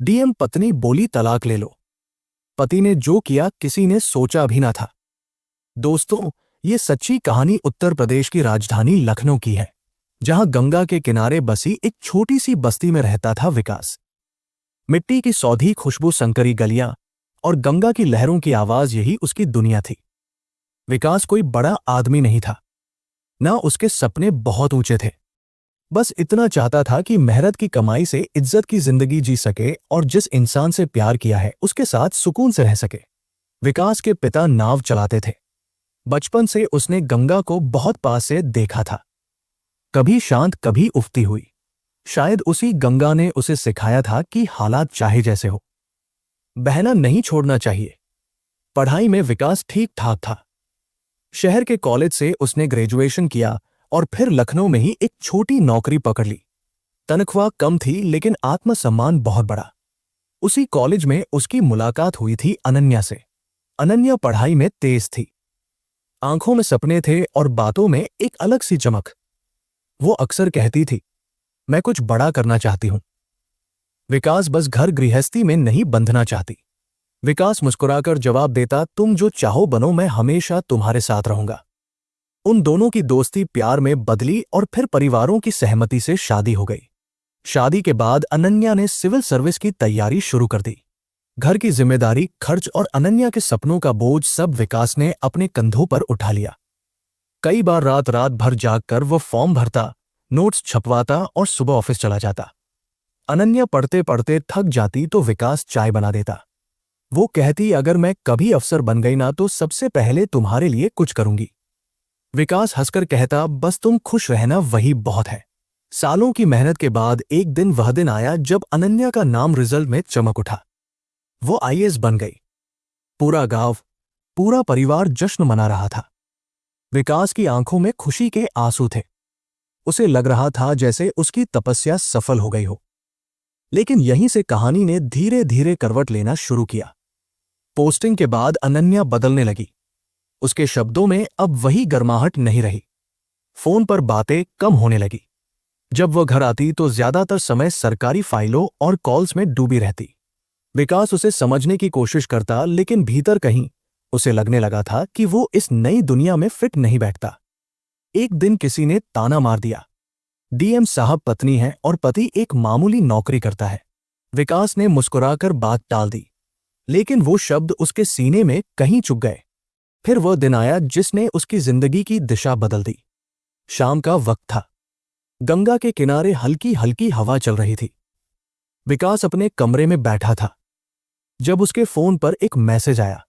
DM पत्नी बोली, तलाक ले लो। पति ने जो किया किसी ने सोचा भी ना था। दोस्तों, ये सच्ची कहानी उत्तर प्रदेश की राजधानी लखनऊ की है, जहां गंगा के किनारे बसी एक छोटी सी बस्ती में रहता था विकास। मिट्टी की सौधी खुशबू, संकरी गलियां और गंगा की लहरों की आवाज, यही उसकी दुनिया थी। विकास कोई बड़ा आदमी नहीं था, ना उसके सपने बहुत ऊंचे थे। बस इतना चाहता था कि मेहनत की कमाई से इज्जत की जिंदगी जी सके और जिस इंसान से प्यार किया है उसके साथ सुकून से रह सके। विकास के पिता नाव चलाते थे। बचपन से उसने गंगा को बहुत पास से देखा था, कभी शांत कभी उफती हुई। शायद उसी गंगा ने उसे सिखाया था कि हालात चाहे जैसे हो, बहना नहीं छोड़ना चाहिए। पढ़ाई में विकास ठीक ठाक था। शहर के कॉलेज से उसने ग्रेजुएशन किया और फिर लखनऊ में ही एक छोटी नौकरी पकड़ ली। तनख्वाह कम थी लेकिन आत्मसम्मान बहुत बड़ा। उसी कॉलेज में उसकी मुलाकात हुई थी अनन्या से। अनन्या पढ़ाई में तेज थी, आंखों में सपने थे और बातों में एक अलग सी चमक। वो अक्सर कहती थी, मैं कुछ बड़ा करना चाहती हूं। विकास बस घर गृहस्थी में नहीं बंधना चाहती। विकास मुस्कुराकर जवाब देता, तुम जो चाहो बनो, मैं हमेशा तुम्हारे साथ रहूंगा। उन दोनों की दोस्ती प्यार में बदली और फिर परिवारों की सहमति से शादी हो गई। शादी के बाद अनन्या ने सिविल सर्विस की तैयारी शुरू कर दी। घर की जिम्मेदारी, खर्च और अनन्या के सपनों का बोझ सब विकास ने अपने कंधों पर उठा लिया। कई बार रात रात भर जागकर वो फॉर्म भरता, नोट्स छपवाता और सुबह ऑफिस चला जाता। अनन्या पढ़ते पढ़ते थक जाती तो विकास चाय बना देता। वो कहती, अगर मैं कभी अफसर बन गई ना तो सबसे पहले तुम्हारे लिए कुछ करूंगी। विकास हंसकर कहता, बस तुम खुश रहना वही बहुत है। सालों की मेहनत के बाद एक दिन वह दिन आया जब अनन्या का नाम रिजल्ट में चमक उठा। वो आईएएस बन गई। पूरा गांव, पूरा परिवार जश्न मना रहा था। विकास की आंखों में खुशी के आंसू थे। उसे लग रहा था जैसे उसकी तपस्या सफल हो गई हो। लेकिन यहीं से कहानी ने धीरे धीरे करवट लेना शुरू किया। पोस्टिंग के बाद अनन्या बदलने लगी। उसके शब्दों में अब वही गर्माहट नहीं रही। फोन पर बातें कम होने लगी। जब वह घर आती तो ज्यादातर समय सरकारी फाइलों और कॉल्स में डूबी रहती। विकास उसे समझने की कोशिश करता, लेकिन भीतर कहीं उसे लगने लगा था कि वो इस नई दुनिया में फिट नहीं बैठता। एक दिन किसी ने ताना मार दिया, डीएम साहब पत्नी है और पति एक मामूली नौकरी करता है। विकास ने मुस्कुराकर बात टाल दी, लेकिन वो शब्द उसके सीने में कहीं चुभ गए। फिर वह दिन आया जिसने उसकी जिंदगी की दिशा बदल दी। शाम का वक्त था। गंगा के किनारे हल्की हल्की हवा चल रही थी। विकास अपने कमरे में बैठा था जब उसके फोन पर एक मैसेज आया।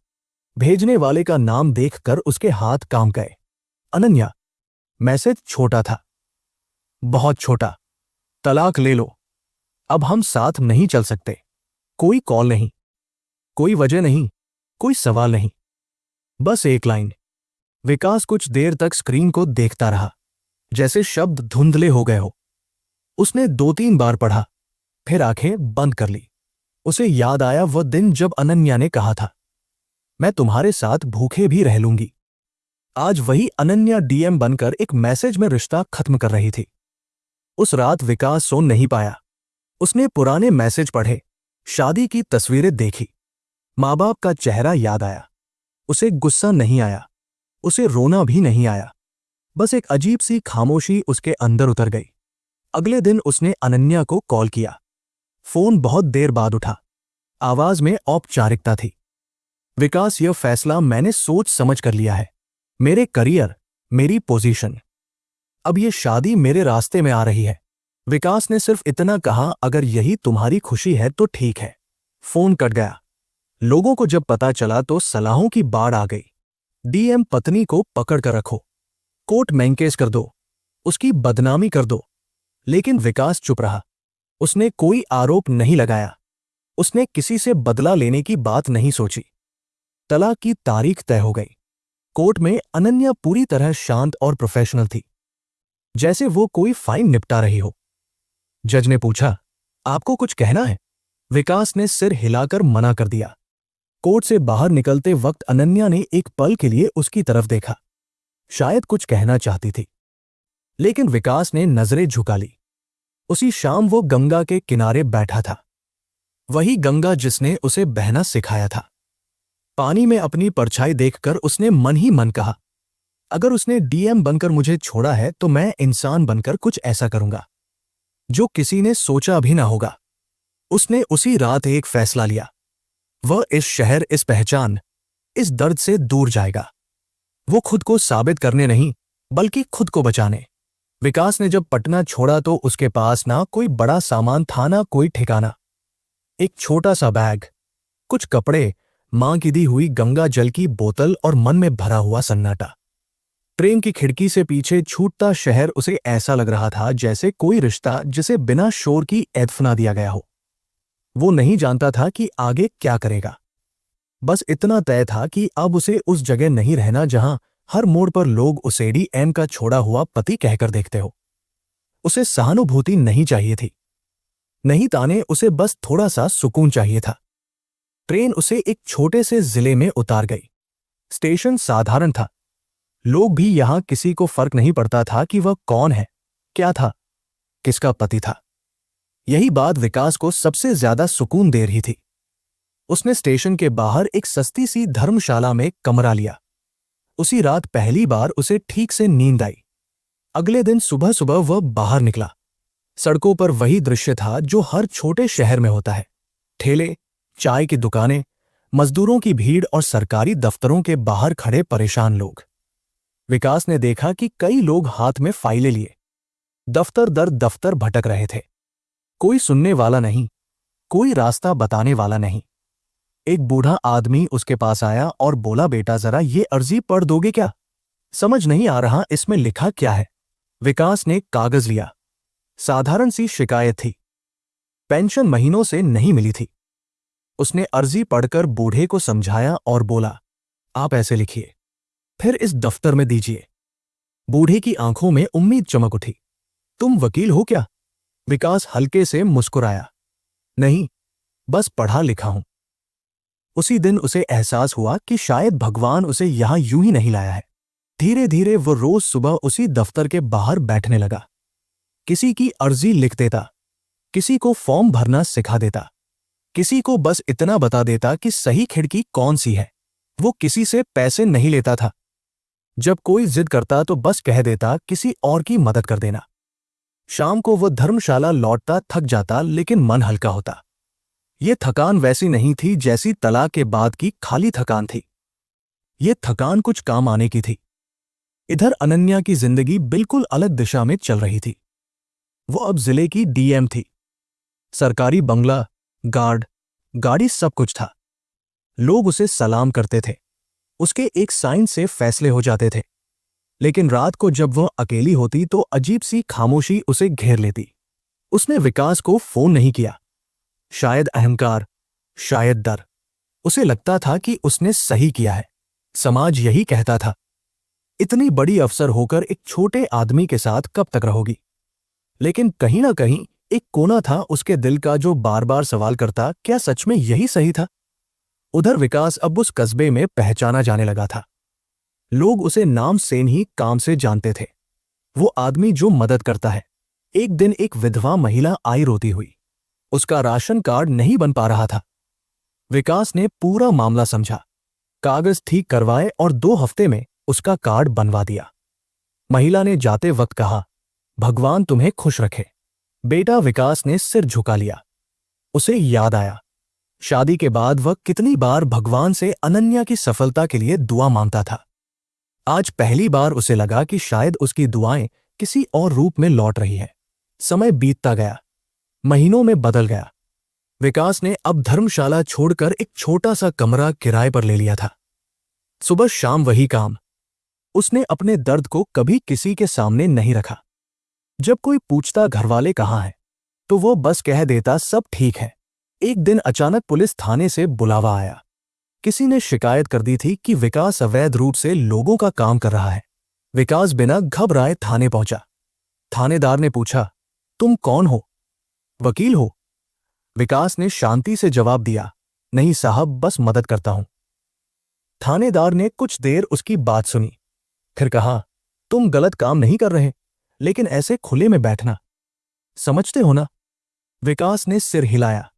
भेजने वाले का नाम देखकर उसके हाथ कांप गए। अनन्या। मैसेज छोटा था, बहुत छोटा। तलाक ले लो, अब हम साथ नहीं चल सकते। कोई कॉल नहीं, कोई वजह नहीं, कोई सवाल नहीं, बस एक लाइन। विकास कुछ देर तक स्क्रीन को देखता रहा, जैसे शब्द धुंधले हो गए हो। उसने 2-3 बार पढ़ा, फिर आंखें बंद कर ली। उसे याद आया वह दिन जब अनन्या ने कहा था, मैं तुम्हारे साथ भूखे भी रह लूंगी। आज वही अनन्या डीएम बनकर एक मैसेज में रिश्ता खत्म कर रही थी। उस रात विकास सो नहीं पाया। उसने पुराने मैसेज पढ़े, शादी की तस्वीरें देखी, माँ बाप का चेहरा याद आया। उसे गुस्सा नहीं आया, उसे रोना भी नहीं आया, बस एक अजीब सी खामोशी उसके अंदर उतर गई। अगले दिन उसने अनन्या को कॉल किया। फोन बहुत देर बाद उठा। आवाज में औपचारिकता थी। विकास, यह फैसला मैंने सोच समझ कर लिया है। मेरे करियर, मेरी पोजीशन, अब ये शादी मेरे रास्ते में आ रही है। विकास ने सिर्फ इतना कहा, अगर यही तुम्हारी खुशी है तो ठीक है। फोन कट गया। लोगों को जब पता चला तो सलाहों की बाढ़ आ गई। डीएम पत्नी को पकड़ कर रखो, कोर्ट में केस कर दो, उसकी बदनामी कर दो। लेकिन विकास चुप रहा। उसने कोई आरोप नहीं लगाया। उसने किसी से बदला लेने की बात नहीं सोची। तलाक की तारीख तय हो गई। कोर्ट में अनन्या पूरी तरह शांत और प्रोफेशनल थी, जैसे वो कोई फाइल निपटा रही हो। जज ने पूछा, आपको कुछ कहना है? विकास ने सिर हिलाकर मना कर दिया। कोर्ट से बाहर निकलते वक्त अनन्या ने एक पल के लिए उसकी तरफ देखा। शायद कुछ कहना चाहती थी, लेकिन विकास ने नजरें झुका ली। उसी शाम वो गंगा के किनारे बैठा था। वही गंगा जिसने उसे बहना सिखाया था। पानी में अपनी परछाई देखकर उसने मन ही मन कहा, अगर उसने डीएम बनकर मुझे छोड़ा है तो मैं इंसान बनकर कुछ ऐसा करूंगा जो किसी ने सोचा भी ना होगा। उसने उसी रात एक फैसला लिया। वह इस शहर, इस पहचान, इस दर्द से दूर जाएगा। वो खुद को साबित करने नहीं, बल्कि खुद को बचाने। विकास ने जब पटना छोड़ा तो उसके पास ना कोई बड़ा सामान था, ना कोई ठिकाना। एक छोटा सा बैग, कुछ कपड़े, मां की दी हुई गंगा जल की बोतल और मन में भरा हुआ सन्नाटा। ट्रेन की खिड़की से पीछे छूटता शहर उसे ऐसा लग रहा था जैसे कोई रिश्ता जिसे बिना शोर की दफना दिया गया हो। वो नहीं जानता था कि आगे क्या करेगा। बस इतना तय था कि अब उसे उस जगह नहीं रहना जहां हर मोड़ पर लोग उसे डीएम का छोड़ा हुआ पति कहकर देखते हो। उसे सहानुभूति नहीं चाहिए थी, नहीं ताने, उसे बस थोड़ा सा सुकून चाहिए था। ट्रेन उसे एक छोटे से जिले में उतार गई। स्टेशन साधारण था। लोग भी यहां किसी को फर्क नहीं पड़ता था कि वह कौन है, क्या था, किसका पति था। यही बात विकास को सबसे ज्यादा सुकून दे रही थी। उसने स्टेशन के बाहर एक सस्ती सी धर्मशाला में कमरा लिया। उसी रात पहली बार उसे ठीक से नींद आई। अगले दिन सुबह सुबह वह बाहर निकला। सड़कों पर वही दृश्य था जो हर छोटे शहर में होता है। ठेले, चाय की दुकानें, मजदूरों की भीड़ और सरकारी दफ्तरों के बाहर खड़े परेशान लोग। विकास ने देखा कि कई लोग हाथ में फाइलें लिए दफ्तर दर दफ्तर भटक रहे थे। कोई सुनने वाला नहीं, कोई रास्ता बताने वाला नहीं। एक बूढ़ा आदमी उसके पास आया और बोला, बेटा जरा ये अर्जी पढ़ दोगे क्या? समझ नहीं आ रहा इसमें लिखा क्या है। विकास ने कागज लिया। साधारण सी शिकायत थी। पेंशन महीनों से नहीं मिली थी। उसने अर्जी पढ़कर बूढ़े को समझाया और बोला, आप ऐसे लिखिए, फिर इस दफ्तर में दीजिए। बूढ़े की आंखों में उम्मीद चमक उठी। तुम वकील हो क्या? विकास हल्के से मुस्कुराया। नहीं, बस पढ़ा लिखा हूं। उसी दिन उसे एहसास हुआ कि शायद भगवान उसे यहां यूं ही नहीं लाया है। धीरे धीरे वो रोज सुबह उसी दफ्तर के बाहर बैठने लगा। किसी की अर्जी लिख देता, किसी को फॉर्म भरना सिखा देता, किसी को बस इतना बता देता कि सही खिड़की कौन सी है। वो किसी से पैसे नहीं लेता था। जब कोई जिद करता तो बस कह देता, किसी और की मदद कर देना। शाम को वह धर्मशाला लौटता, थक जाता, लेकिन मन हल्का होता। ये थकान वैसी नहीं थी जैसी तलाक के बाद की खाली थकान थी। ये थकान कुछ काम आने की थी। इधर अनन्या की जिंदगी बिल्कुल अलग दिशा में चल रही थी। वो अब जिले की डीएम थी। सरकारी बंगला, गार्ड, गाड़ी, सब कुछ था। लोग उसे सलाम करते थे। उसके एक साइन से फैसले हो जाते थे। लेकिन रात को जब वह अकेली होती तो अजीब सी खामोशी उसे घेर लेती। उसने विकास को फोन नहीं किया। शायद अहंकार, शायद डर। उसे लगता था कि उसने सही किया है। समाज यही कहता था, इतनी बड़ी अफसर होकर एक छोटे आदमी के साथ कब तक रहोगी? लेकिन कहीं ना कहीं एक कोना था उसके दिल का जो बार बार सवाल करता, क्या सच में यही सही था? उधर विकास अब उस कस्बे में पहचाना जाने लगा था। लोग उसे नाम से नहीं, काम से जानते थे। वो आदमी जो मदद करता है। एक दिन एक विधवा महिला आई रोती हुई। उसका राशन कार्ड नहीं बन पा रहा था। विकास ने पूरा मामला समझा, कागज ठीक करवाए और 2 हफ्ते में उसका कार्ड बनवा दिया। महिला ने जाते वक्त कहा, भगवान तुम्हें खुश रखे बेटा। विकास ने सिर झुका लिया। उसे याद आया, शादी के बाद वह कितनी बार भगवान से अनन्या की सफलता के लिए दुआ मांगता था। आज पहली बार उसे लगा कि शायद उसकी दुआएं किसी और रूप में लौट रही हैं। समय बीतता गया, महीनों में बदल गया। विकास ने अब धर्मशाला छोड़कर एक छोटा सा कमरा किराए पर ले लिया था। सुबह शाम वही काम। उसने अपने दर्द को कभी किसी के सामने नहीं रखा। जब कोई पूछता घरवाले कहाँ हैं, तो वो बस कह देता सब ठीक है। एक दिन अचानक पुलिस थाने से बुलावा आया। किसी ने शिकायत कर दी थी कि विकास अवैध रूप से लोगों का काम कर रहा है। विकास बिना घबराए थाने पहुंचा। थानेदार ने पूछा, तुम कौन हो? वकील हो? विकास ने शांति से जवाब दिया, नहीं साहब, बस मदद करता हूं। थानेदार ने कुछ देर उसकी बात सुनी, फिर कहा, तुम गलत काम नहीं कर रहे, लेकिन ऐसे खुले में बैठना समझते हो ना? विकास ने सिर हिलाया।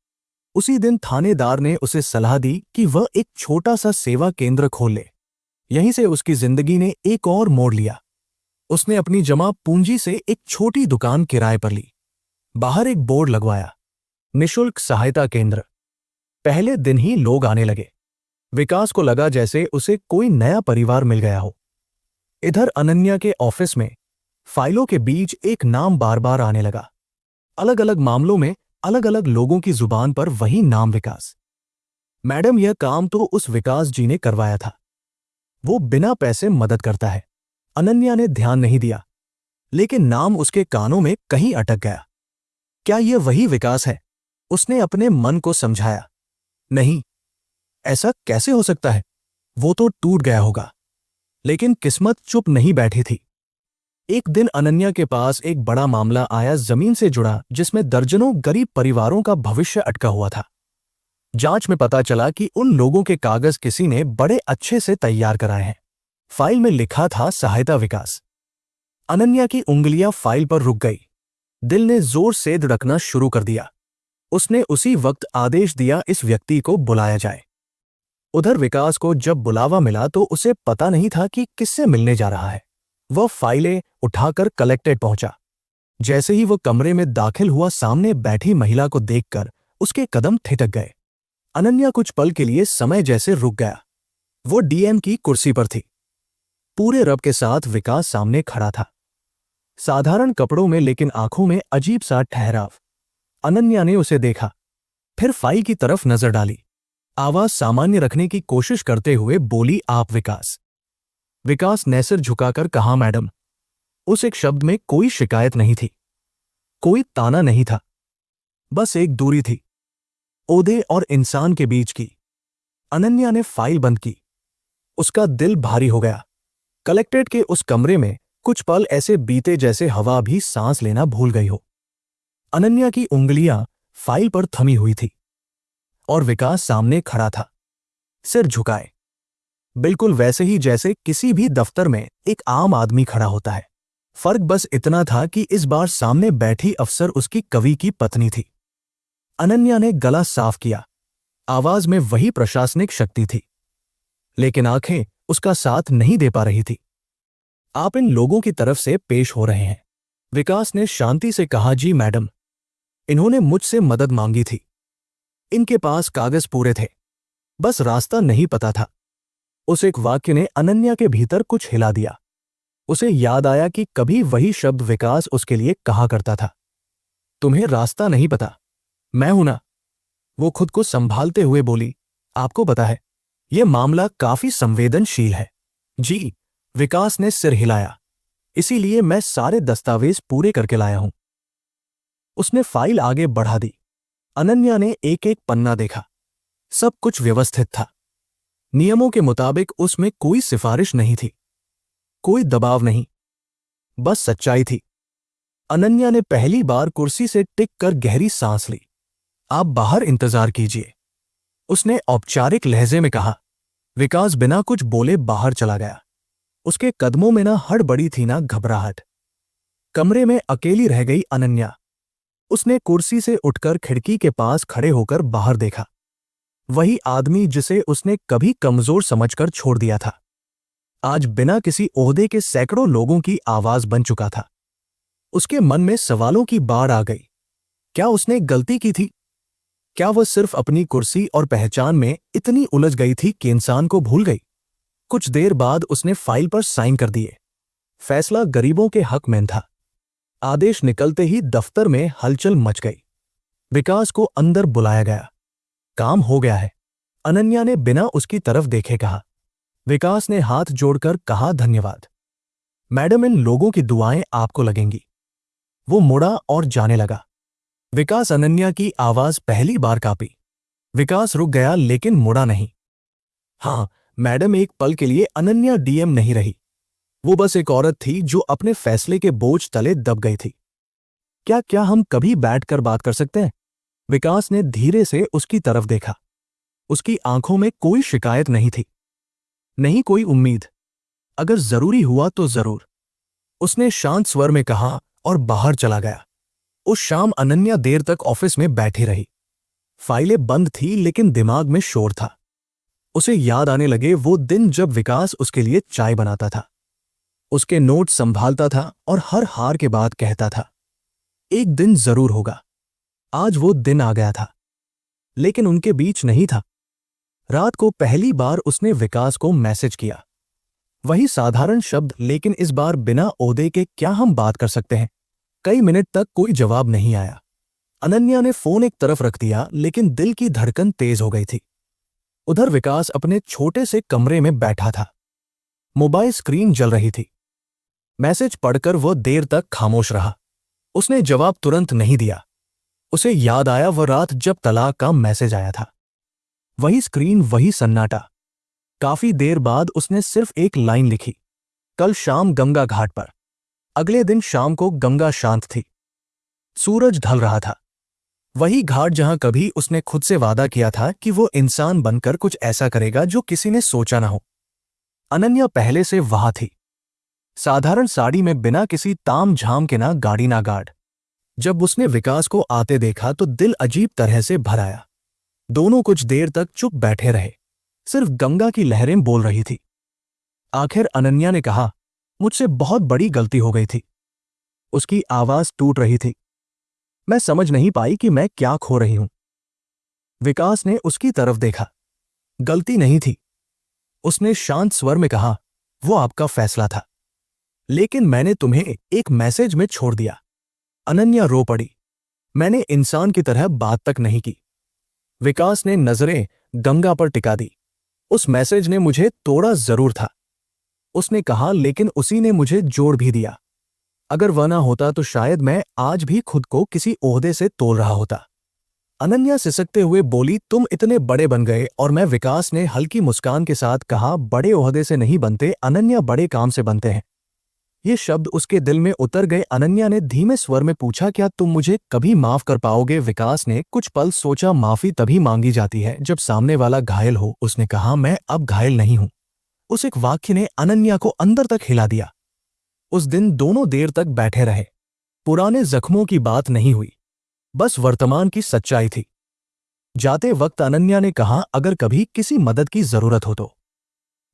उसी दिन थानेदार ने उसे सलाह दी कि वह एक छोटा सा सेवा केंद्र खोल ले। यहीं से उसकी जिंदगी ने एक और मोड़ लिया। उसने अपनी जमा पूंजी से एक छोटी दुकान किराए पर ली। बाहर एक बोर्ड लगवाया, निशुल्क सहायता केंद्र। पहले दिन ही लोग आने लगे। विकास को लगा जैसे उसे कोई नया परिवार मिल गया हो। इधर अनन्या के ऑफिस में फाइलों के बीच एक नाम बार बार आने लगा। अलग अलग मामलों में अलग अलग लोगों की जुबान पर वही नाम, विकास। मैडम, यह काम तो उस विकास जी ने करवाया था। वो बिना पैसे मदद करता है। अनन्या ने ध्यान नहीं दिया, लेकिन नाम उसके कानों में कहीं अटक गया। क्या यह वही विकास है? उसने अपने मन को समझाया। नहीं, ऐसा कैसे हो सकता है? वो तो टूट गया होगा। लेकिन किस्मत चुप नहीं बैठी थी। एक दिन अनन्या के पास एक बड़ा मामला आया, जमीन से जुड़ा, जिसमें दर्जनों गरीब परिवारों का भविष्य अटका हुआ था। जांच में पता चला कि उन लोगों के कागज किसी ने बड़े अच्छे से तैयार कराए हैं। फाइल में लिखा था सहायता विकास। अनन्या की उंगलियां फाइल पर रुक गई। दिल ने जोर से धड़कना शुरू कर दिया। उसने उसी वक्त आदेश दिया, इस व्यक्ति को बुलाया जाए। उधर विकास को जब बुलावा मिला तो उसे पता नहीं था कि किससे मिलने जा रहा है। वह फाइलें उठाकर कलेक्टेड पहुंचा। जैसे ही वो कमरे में दाखिल हुआ, सामने बैठी महिला को देखकर उसके कदम ठिठक गए। अनन्या कुछ पल के लिए समय जैसे रुक गया। वो डीएम की कुर्सी पर थी। पूरे रब के साथ विकास सामने खड़ा था, साधारण कपड़ों में, लेकिन आंखों में अजीब सा ठहराव। अनन्या ने उसे देखा, फिर फाइल की तरफ नजर डाली। आवाज सामान्य रखने की कोशिश करते हुए बोली, आप विकास? विकास ने सिर झुकाकर कहा, मैडम। उस एक शब्द में कोई शिकायत नहीं थी, कोई ताना नहीं था, बस एक दूरी थी, ओहदे और इंसान के बीच की। अनन्या ने फाइल बंद की। उसका दिल भारी हो गया। कलेक्ट्रेट के उस कमरे में कुछ पल ऐसे बीते जैसे हवा भी सांस लेना भूल गई हो। अनन्या की उंगलियां फाइल पर थमी हुई थी और विकास सामने खड़ा था, सिर झुकाए, बिल्कुल वैसे ही जैसे किसी भी दफ्तर में एक आम आदमी खड़ा होता है। फर्क बस इतना था कि इस बार सामने बैठी अफसर उसकी कवि की पत्नी थी। अनन्या ने गला साफ किया। आवाज में वही प्रशासनिक शक्ति थी, लेकिन आंखें उसका साथ नहीं दे पा रही थी। आप इन लोगों की तरफ से पेश हो रहे हैं, विकास ने शांति से कहा। जी मैडम, इन्होंने मुझसे मदद मांगी थी। इनके पास कागज पूरे थे, बस रास्ता नहीं पता था। उस एक वाक्य ने अनन्या के भीतर कुछ हिला दिया। उसे याद आया कि कभी वही शब्द विकास उसके लिए कहा करता था, तुम्हें रास्ता नहीं पता, मैं हूं ना। वो खुद को संभालते हुए बोली, आपको पता है, यह मामला काफी संवेदनशील है। जी, विकास ने सिर हिलाया, इसीलिए मैं सारे दस्तावेज पूरे करके लाया हूं। उसने फाइल आगे बढ़ा दी। अनन्या ने एक एक पन्ना देखा। सब कुछ व्यवस्थित था, नियमों के मुताबिक। उसमें कोई सिफारिश नहीं थी, कोई दबाव नहीं, बस सच्चाई थी। अनन्या ने पहली बार कुर्सी से टिक कर गहरी सांस ली। आप बाहर इंतजार कीजिए, उसने औपचारिक लहजे में कहा। विकास बिना कुछ बोले बाहर चला गया। उसके कदमों में ना हड़बड़ी थी ना घबराहट। कमरे में अकेली रह गई अनन्या। उसने कुर्सी से उठकर खिड़की के पास खड़े होकर बाहर देखा। वही आदमी जिसे उसने कभी कमजोर समझकर छोड़ दिया था, आज बिना किसी ओहदे के सैकड़ों लोगों की आवाज बन चुका था। उसके मन में सवालों की बाढ़ आ गई। क्या उसने गलती की थी? क्या वह सिर्फ अपनी कुर्सी और पहचान में इतनी उलझ गई थी कि इंसान को भूल गई? कुछ देर बाद उसने फाइल पर साइन कर दिए। फैसला गरीबों के हक में था। आदेश निकलते ही दफ्तर में हलचल मच गई। विकास को अंदर बुलाया गया। काम हो गया है, अनन्या ने बिना उसकी तरफ देखे कहा। विकास ने हाथ जोड़कर कहा, धन्यवाद मैडम, इन लोगों की दुआएं आपको लगेंगी। वो मुड़ा और जाने लगा। विकास, अनन्या की आवाज पहली बार कांपी। विकास रुक गया, लेकिन मुड़ा नहीं। हाँ मैडम, एक पल के लिए अनन्या डीएम नहीं रही। वो बस एक औरत थी जो अपने फैसले के बोझ तले दब गई थी। क्या हम कभी बैठकर बात कर सकते हैं? विकास ने धीरे से उसकी तरफ देखा। उसकी आंखों में कोई शिकायत नहीं थी, नहीं कोई उम्मीद। अगर जरूरी हुआ तो जरूर, उसने शांत स्वर में कहा और बाहर चला गया। उस शाम अनन्या देर तक ऑफिस में बैठी रही। फाइलें बंद थी लेकिन दिमाग में शोर था। उसे याद आने लगे वो दिन जब विकास उसके लिए चाय बनाता था, उसके नोट संभालता था और हर हार के बाद कहता था, एक दिन जरूर होगा। आज वो दिन आ गया था, लेकिन उनके बीच नहीं था। रात को पहली बार उसने विकास को मैसेज किया। वही साधारण शब्द, लेकिन इस बार बिना ओहदे के, क्या हम बात कर सकते हैं। कई मिनट तक कोई जवाब नहीं आया। अनन्या ने फोन एक तरफ रख दिया, लेकिन दिल की धड़कन तेज हो गई थी। उधर विकास अपने छोटे से कमरे में बैठा था। मोबाइल स्क्रीन जल रही थी। मैसेज पढ़कर वह देर तक खामोश रहा। उसने जवाब तुरंत नहीं दिया। उसे याद आया वह रात जब तलाक का मैसेज आया था। वही स्क्रीन, वही सन्नाटा। काफी देर बाद उसने सिर्फ एक लाइन लिखी, कल शाम गंगा घाट पर। अगले दिन शाम को गंगा शांत थी। सूरज ढल रहा था। वही घाट जहां कभी उसने खुद से वादा किया था कि वो इंसान बनकर कुछ ऐसा करेगा जो किसी ने सोचा ना हो। अनन्या पहले से वहां थी, साधारण साड़ी में, बिना किसी ताम झाम के, ना गाड़ी ना गार्ड। जब उसने विकास को आते देखा तो दिल अजीब तरह से भर आया। दोनों कुछ देर तक चुप बैठे रहे। सिर्फ गंगा की लहरें बोल रही थी। आखिर अनन्या ने कहा, मुझसे बहुत बड़ी गलती हो गई थी। उसकी आवाज टूट रही थी। मैं समझ नहीं पाई कि मैं क्या खो रही हूं। विकास ने उसकी तरफ देखा। गलती नहीं थी, उसने शांत स्वर में कहा, वो आपका फैसला था, लेकिन मैंने तुम्हें एक मैसेज में छोड़ दिया। अनन्या रो पड़ी। मैंने इंसान की तरह बात तक नहीं की। विकास ने नजरें गंगा पर टिका दी। उस मैसेज ने मुझे तोड़ा जरूर था, उसने कहा, लेकिन उसी ने मुझे जोड़ भी दिया। अगर वह ना होता तो शायद मैं आज भी खुद को किसी ओहदे से तोल रहा होता। अनन्या सिसकते हुए बोली, तुम इतने बड़े बन गए और मैं। विकास ने हल्की मुस्कान के साथ कहा, बड़े ओहदे से नहीं बनते अनन्या, बड़े काम से बनते हैं। ये शब्द उसके दिल में उतर गए। अनन्या ने धीमे स्वर में पूछा, क्या तुम मुझे कभी माफ कर पाओगे? विकास ने कुछ पल सोचा। माफी तभी मांगी जाती है जब सामने वाला घायल हो, उसने कहा। मैं अब घायल नहीं हूं। उस एक वाक्य ने अनन्या को अंदर तक हिला दिया। उस दिन दोनों देर तक बैठे रहे। पुराने जख्मों की बात नहीं हुई, बस वर्तमान की सच्चाई थी। जाते वक्त अनन्या ने कहा, अगर कभी किसी मदद की जरूरत हो तो।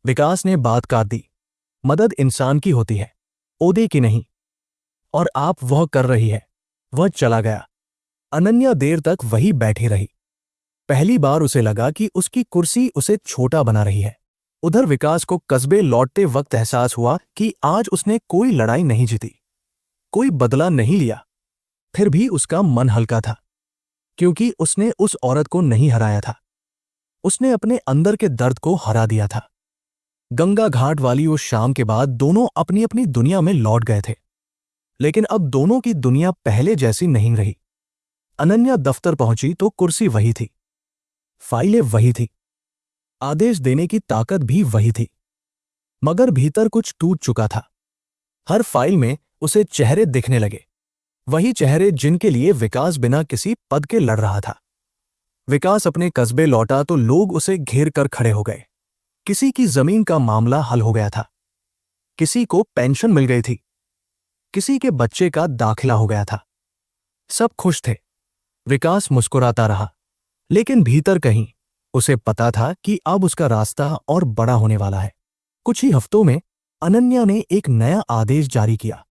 विकास ने बात काट दी। मदद इंसान की होती है, ओहदे की नहीं, और आप वह कर रही है। वह चला गया। अनन्या देर तक वही बैठी रही। पहली बार उसे लगा कि उसकी कुर्सी उसे छोटा बना रही है। उधर विकास को कस्बे लौटते वक्त एहसास हुआ कि आज उसने कोई लड़ाई नहीं जीती, कोई बदला नहीं लिया। फिर भी उसका मन हल्का था, क्योंकि उसने उस औरत को नहीं हराया था। उसने अपने अंदर के दर्द को हरा दिया था। गंगा घाट वाली उस शाम के बाद दोनों अपनी अपनी दुनिया में लौट गए थे, लेकिन अब दोनों की दुनिया पहले जैसी नहीं रही। अनन्या दफ्तर पहुंची तो कुर्सी वही थी, फाइलें वही थी, आदेश देने की ताकत भी वही थी, मगर भीतर कुछ टूट चुका था। हर फाइल में उसे चेहरे दिखने लगे, वही चेहरे जिनके लिए विकास बिना किसी पद के लड़ रहा था। विकास अपने कस्बे लौटा तो लोग उसे घेर कर खड़े हो गए। किसी की जमीन का मामला हल हो गया था, किसी को पेंशन मिल गई थी, किसी के बच्चे का दाखिला हो गया था। सब खुश थे। विकास मुस्कुराता रहा, लेकिन भीतर कहीं उसे पता था कि अब उसका रास्ता और बड़ा होने वाला है। कुछ ही हफ्तों में अनन्या ने एक नया आदेश जारी किया।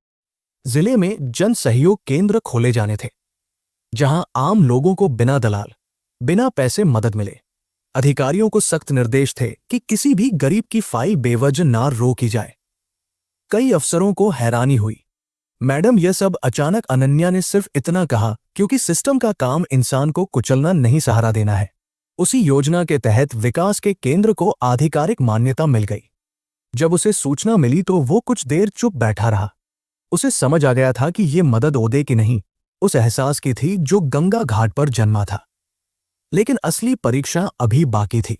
जिले में जन सहयोग केंद्र खोले जाने थे, जहां आम लोगों को बिना दलाल, बिना पैसे मदद मिले। अधिकारियों को सख्त निर्देश थे कि किसी भी गरीब की फाइल बेवजह ना रोकी जाए। कई अफसरों को हैरानी हुई। मैडम, यह सब अचानक? अनन्या ने सिर्फ इतना कहा, क्योंकि सिस्टम का काम इंसान को कुचलना नहीं, सहारा देना है। उसी योजना के तहत विकास के केंद्र को आधिकारिक मान्यता मिल गई। जब उसे सूचना मिली तो वो कुछ देर चुप बैठा रहा। उसे समझ आ गया था कि ये मदद ओहदे की नहीं, उस एहसास की थी जो गंगा घाट पर जन्मा था। लेकिन असली परीक्षा अभी बाकी थी।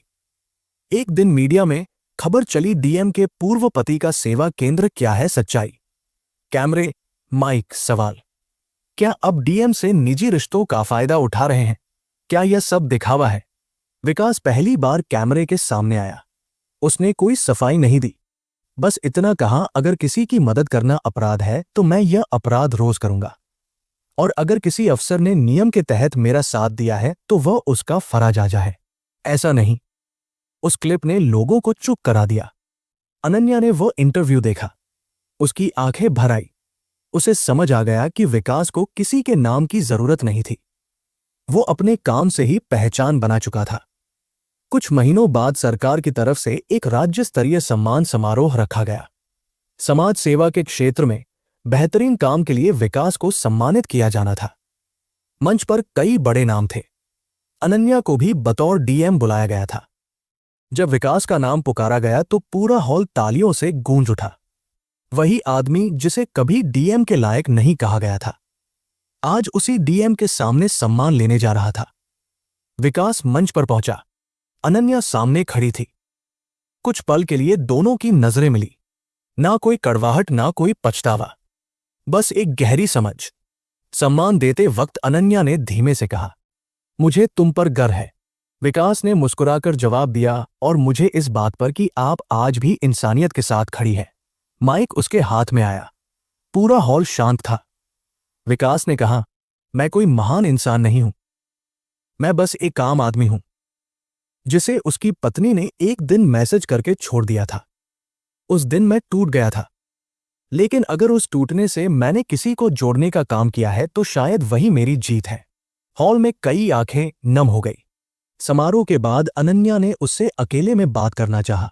एक दिन मीडिया में खबर चली, डीएम के पूर्व पति का सेवा केंद्र, क्या है सच्चाई? कैमरे, माइक, सवाल, क्या अब डीएम से निजी रिश्तों का फायदा उठा रहे हैं? क्या यह सब दिखावा है? विकास पहली बार कैमरे के सामने आया। उसने कोई सफाई नहीं दी, बस इतना कहा, अगर किसी की मदद करना अपराध है तो मैं यह अपराध रोज करूंगा। और अगर किसी अफसर ने नियम के तहत मेरा साथ दिया है तो वह उसका फराजाजा है। ऐसा नहीं। उस क्लिप ने लोगों को चुप करा दिया। अनन्या ने वो इंटरव्यू देखा। उसकी आंखें भर आई। उसे समझ आ गया कि विकास को किसी के नाम की जरूरत नहीं थी। वो अपने काम से ही पहचान बना चुका था। कुछ महीनों बाद सरकार की तरफ से एक राज्य स्तरीय सम्मान समारोह रखा गया। समाज सेवा के क्षेत्र में बेहतरीन काम के लिए विकास को सम्मानित किया जाना था। मंच पर कई बड़े नाम थे। अनन्या को भी बतौर डीएम बुलाया गया था। जब विकास का नाम पुकारा गया तो पूरा हॉल तालियों से गूंज उठा। वही आदमी जिसे कभी डीएम के लायक नहीं कहा गया था, आज उसी डीएम के सामने सम्मान लेने जा रहा था। विकास मंच पर पहुंचा। अनन्या सामने खड़ी थी। कुछ पल के लिए दोनों की नजरें मिली। ना कोई कड़वाहट, ना कोई पछतावा, बस एक गहरी समझ। सम्मान देते वक्त अनन्या ने धीमे से कहा, मुझे तुम पर गर्व है। विकास ने मुस्कुराकर जवाब दिया, और मुझे इस बात पर कि आप आज भी इंसानियत के साथ खड़ी है। माइक उसके हाथ में आया। पूरा हॉल शांत था। विकास ने कहा, मैं कोई महान इंसान नहीं हूं, मैं बस एक आम आदमी हूं, जिसे उसकी पत्नी ने एक दिन मैसेज करके छोड़ दिया था। उस दिन मैं टूट गया था, लेकिन अगर उस टूटने से मैंने किसी को जोड़ने का काम किया है तो शायद वही मेरी जीत है। हॉल में कई आंखें नम हो गई। समारोह के बाद अनन्या ने उससे अकेले में बात करना चाहा।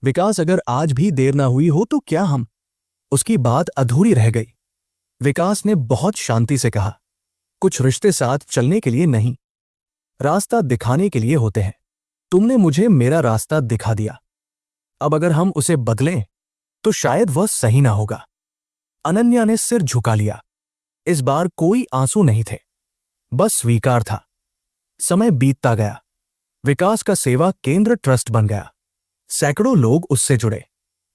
विकास, अगर आज भी देर ना हुई हो तो क्या हम? उसकी बात अधूरी रह गई। विकास ने बहुत शांति से कहा, कुछ रिश्ते साथ चलने के लिए नहीं, रास्ता दिखाने के लिए होते हैं। तुमने मुझे मेरा रास्ता दिखा दिया। अब अगर हम उसे बदलें तो शायद वह सही ना होगा। अनन्या ने सिर झुका लिया। इस बार कोई आंसू नहीं थे, बस स्वीकार था। समय बीतता गया। विकास का सेवा केंद्र ट्रस्ट बन गया। सैकड़ों लोग उससे जुड़े।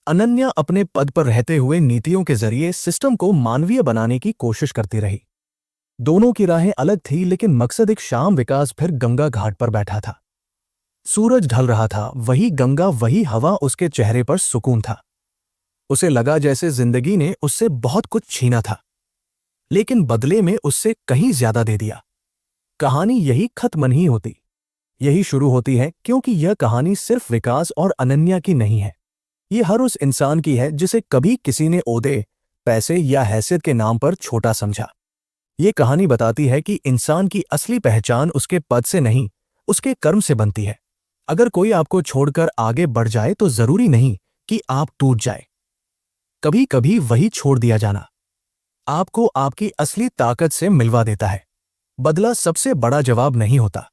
अनन्या अपने पद पर रहते हुए नीतियों के जरिए सिस्टम को मानवीय बनाने की कोशिश करती रही। दोनों की राहें अलग थी, लेकिन मकसद एक। शाम विकास फिर गंगा घाट पर बैठा था। सूरज ढल रहा था। वही गंगा, वही हवा, उसके चेहरे पर सुकून था। उसे लगा जैसे जिंदगी ने उससे बहुत कुछ छीना था, लेकिन बदले में उससे कहीं ज्यादा दे दिया। कहानी यही खत्म नहीं होती, यही शुरू होती है, क्योंकि यह कहानी सिर्फ विकास और अनन्या की नहीं है। ये हर उस इंसान की है जिसे कभी किसी ने ओहदे, पैसे या हैसियत के नाम पर छोटा समझा। ये कहानी बताती है कि इंसान की असली पहचान उसके पद से नहीं, उसके कर्म से बनती है। अगर कोई आपको छोड़कर आगे बढ़ जाए तो जरूरी नहीं कि आप टूट जाए। कभी कभी वही छोड़ दिया जाना आपको आपकी असली ताकत से मिलवा देता है। बदला सबसे बड़ा जवाब नहीं होता।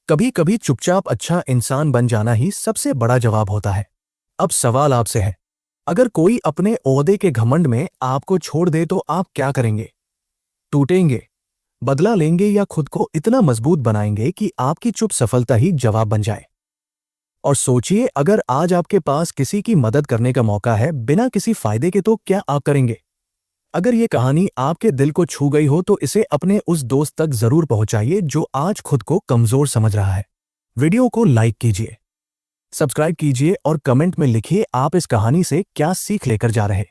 कभी कभी चुपचाप अच्छा इंसान बन जाना ही सबसे बड़ा जवाब होता है। अब सवाल आपसे है, अगर कोई अपने ओहदे के घमंड में आपको छोड़ दे तो आप क्या करेंगे? टूटेंगे, बदला लेंगे, या खुद को इतना मजबूत बनाएंगे कि आपकी चुप सफलता ही जवाब बन जाए? और सोचिए, अगर आज आपके पास किसी की मदद करने का मौका है बिना किसी फायदे के, तो क्या आप करेंगे? अगर ये कहानी आपके दिल को छू गई हो तो इसे अपने उस दोस्त तक जरूर पहुंचाइए जो आज खुद को कमजोर समझ रहा है। वीडियो को लाइक कीजिए, सब्सक्राइब कीजिए और कमेंट में लिखिए आप इस कहानी से क्या सीख लेकर जा रहे।